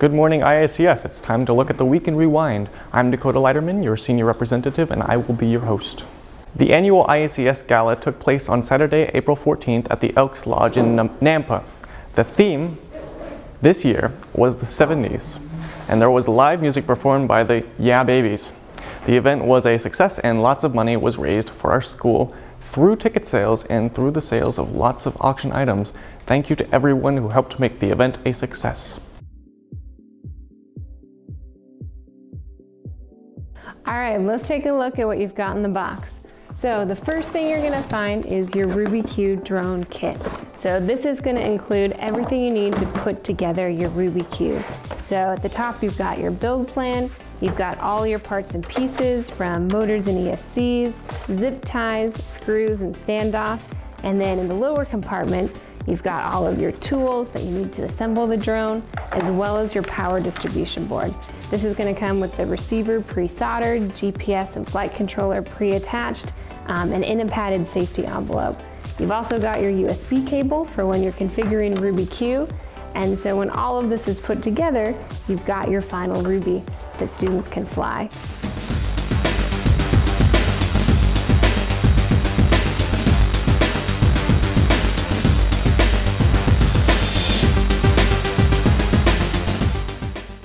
Good morning, IACS. It's time to look at the week in Rewind. I'm Dakota Leiterman, your senior representative, and I will be your host. The annual ICAS Gala took place on Saturday, April 14th at the Elks Lodge in Nampa. The theme this year was the 70s, and there was live music performed by the Yeah Babies. The event was a success and lots of money was raised for our school through ticket sales and through the sales of lots of auction items. Thank you to everyone who helped make the event a success. All right, let's take a look at what you've got in the box. So the first thing you're gonna find is your RubyQ drone kit. So this is gonna include everything you need to put together your RubyQ. So at the top, you've got your build plan, you've got all your parts and pieces from motors and ESCs, zip ties, screws and standoffs, and then in the lower compartment, you've got all of your tools that you need to assemble the drone, as well as your power distribution board. This is going to come with the receiver pre-soldered, GPS and flight controller pre-attached, and in a padded safety envelope. You've also got your USB cable for when you're configuring RubyQ, and so when all of this is put together, you've got your final Ruby that students can fly.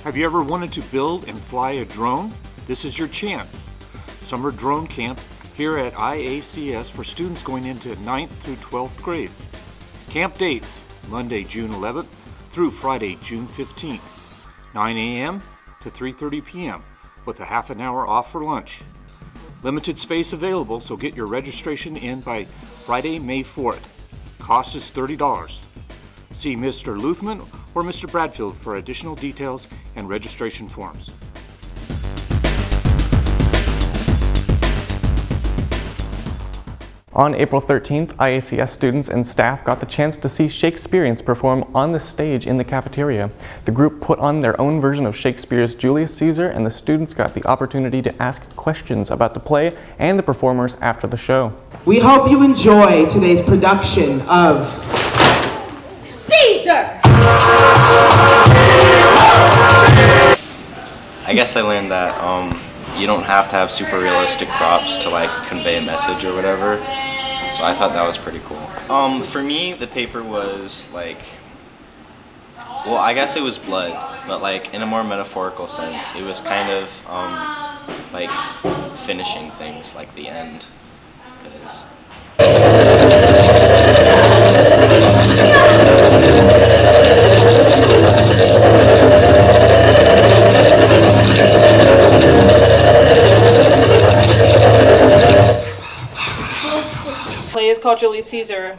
Have you ever wanted to build and fly a drone? This is your chance. Summer Drone Camp here at IACS for students going into 9th through 12th grades. Camp dates, Monday, June 11th through Friday, June 15th, 9 a.m. to 3:30 p.m. with a half an hour off for lunch. Limited space available, so get your registration in by Friday, May 4th. Cost is $30. See Mr. Luthman or Mr. Bradfield for additional details and registration forms. On April 13th, IACS students and staff got the chance to see Shakespearience perform on the stage in the cafeteria. The group put on their own version of Shakespeare's Julius Caesar, and the students got the opportunity to ask questions about the play and the performers after the show. We hope you enjoy today's production of Caesar! I guess I learned that you don't have to have super realistic props to like convey a message or whatever. So I thought that was pretty cool. For me, the paper was like, well, I guess it was blood, but like in a more metaphorical sense, it was kind of like finishing things, like the end. 'Cause The play is called Julius Caesar.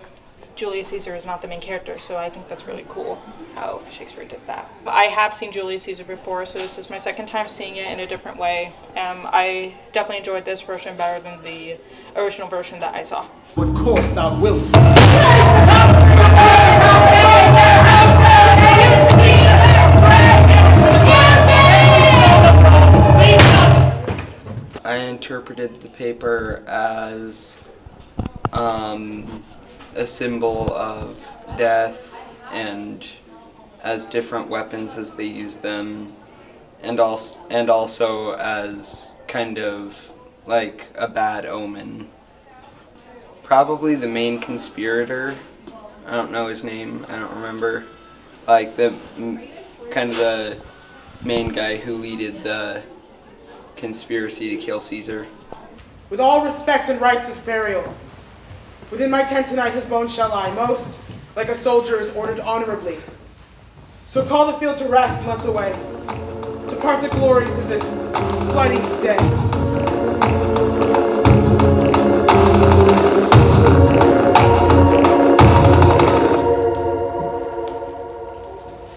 Julius Caesar is not the main character, so I think that's really cool how Shakespeare did that. I have seen Julius Caesar before, so this is my second time seeing it in a different way. I definitely enjoyed this version better than the original version that I saw. What course thou wilt. I interpreted the paper as a symbol of death and as different weapons as they use them, and also as kind of like a bad omen. Probably the main conspirator, I don't know his name, I don't remember, like the kind of the main guy who leaded the conspiracy to kill Caesar. With all respect and rites of burial, within my tent tonight his bones shall lie, most like a soldier is ordered honorably. So call the field to rest and let's away, depart the glories of this bloody day.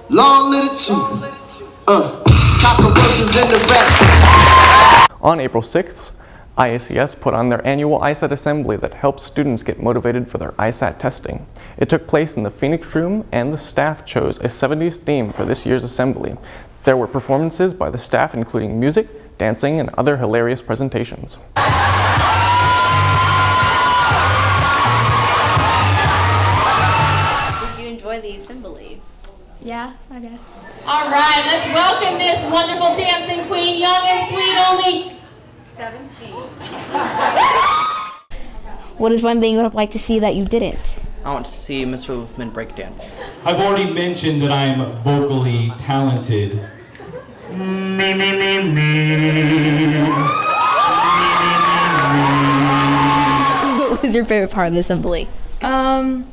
Long live the truth. Cockroaches in the back. On April 6th, IACS put on their annual ISAT Assembly that helps students get motivated for their ISAT testing. It took place in the Phoenix Room, and the staff chose a 70s theme for this year's assembly. There were performances by the staff including music, dancing, and other hilarious presentations. Did you enjoy the assembly? Yeah, I guess. All right, let's welcome this wonderful dancing queen, young and sweet, only 17. What is one thing you would have liked to see that you didn't? I want to see Miss Movement breakdance. I've already mentioned that I am vocally talented. What was your favorite part of the assembly? When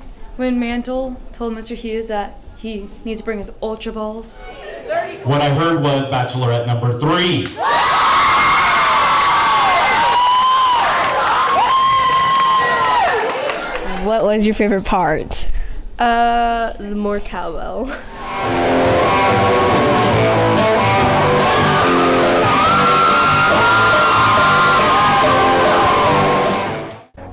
Mantle told Mr. Hughes that he needs to bring his Ultra Balls. What I heard was Bachelorette number 3. What was your favorite part? The more cowbell.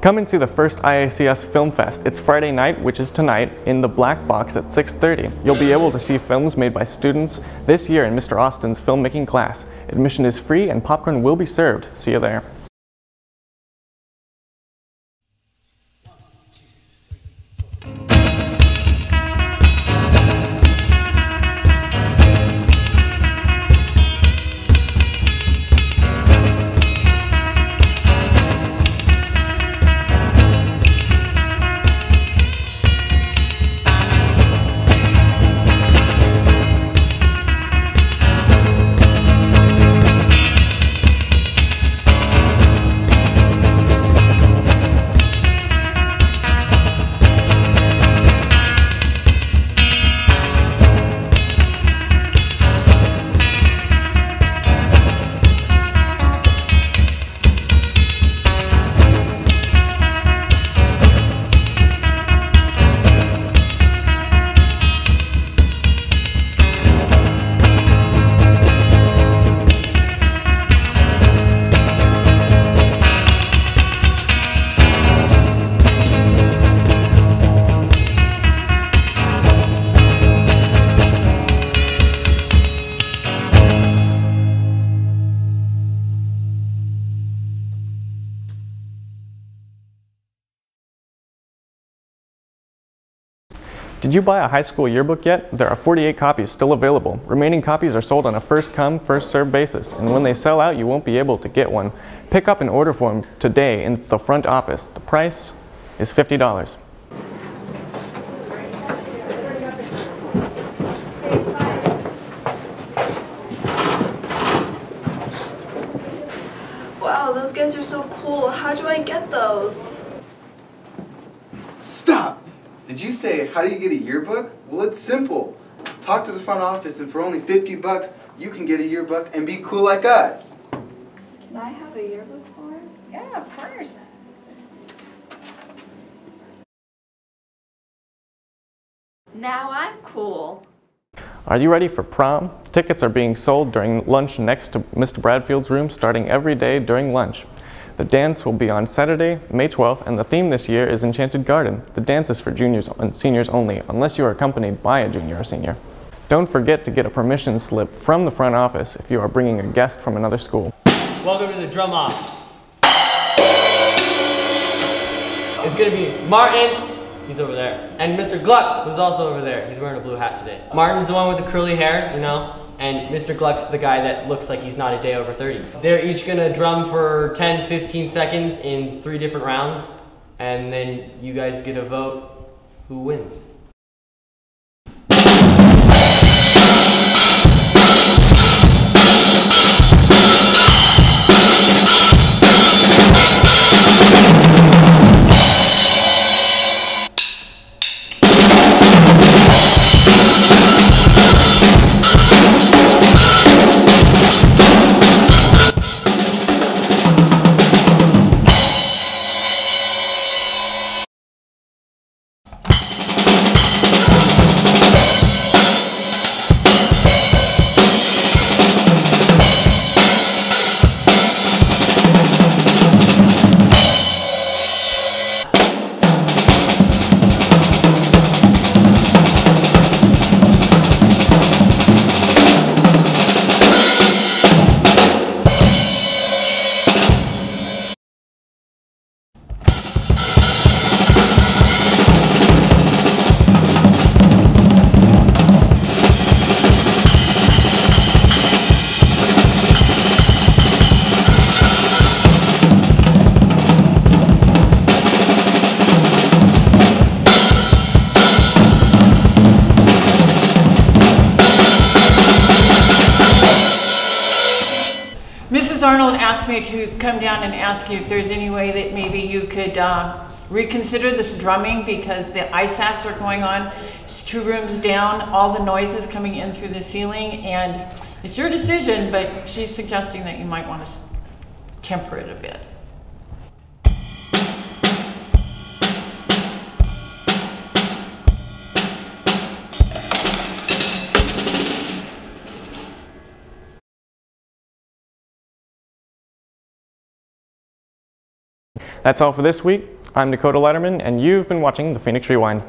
Come and see the first IACS Film Fest. It's Friday night, which is tonight, in the Black Box at 6:30. You'll be able to see films made by students this year in Mr. Austin's filmmaking class. Admission is free and popcorn will be served. See you there. Did you buy a high school yearbook yet? There are 48 copies still available. Remaining copies are sold on a first-come, first-served basis, and when they sell out, you won't be able to get one. Pick up an order form today in the front office. The price is $50. Wow, those guys are so cool. How do I get those? Stop! Did you say, how do you get a yearbook? Well, it's simple. Talk to the front office and for only 50 bucks, you can get a yearbook and be cool like us. Can I have a yearbook for it? Yeah, of course. Now I'm cool. Are you ready for prom? Tickets are being sold during lunch next to Mr. Bradfield's room starting every day during lunch. The dance will be on Saturday, May 12th, and the theme this year is Enchanted Garden. The dance is for juniors and seniors only, unless you are accompanied by a junior or senior. Don't forget to get a permission slip from the front office if you are bringing a guest from another school. Welcome to the drum off. It's gonna be Martin, he's over there, and Mr. Gluck, who's also over there. He's wearing a blue hat today. Martin's the one with the curly hair, you know, and Mr. Gluck's the guy that looks like he's not a day over 30. They're each gonna drum for 10-15 seconds in 3 different rounds, and then you guys get a vote who wins. me to come down and ask you if there's any way that maybe you could reconsider this drumming, because the ISATs are going on. It's 2 rooms down, all the noise is coming in through the ceiling, and it's your decision, but she's suggesting that you might want to temper it a bit. That's all for this week. I'm Dakota Letterman, and you've been watching the Phoenix Rewind.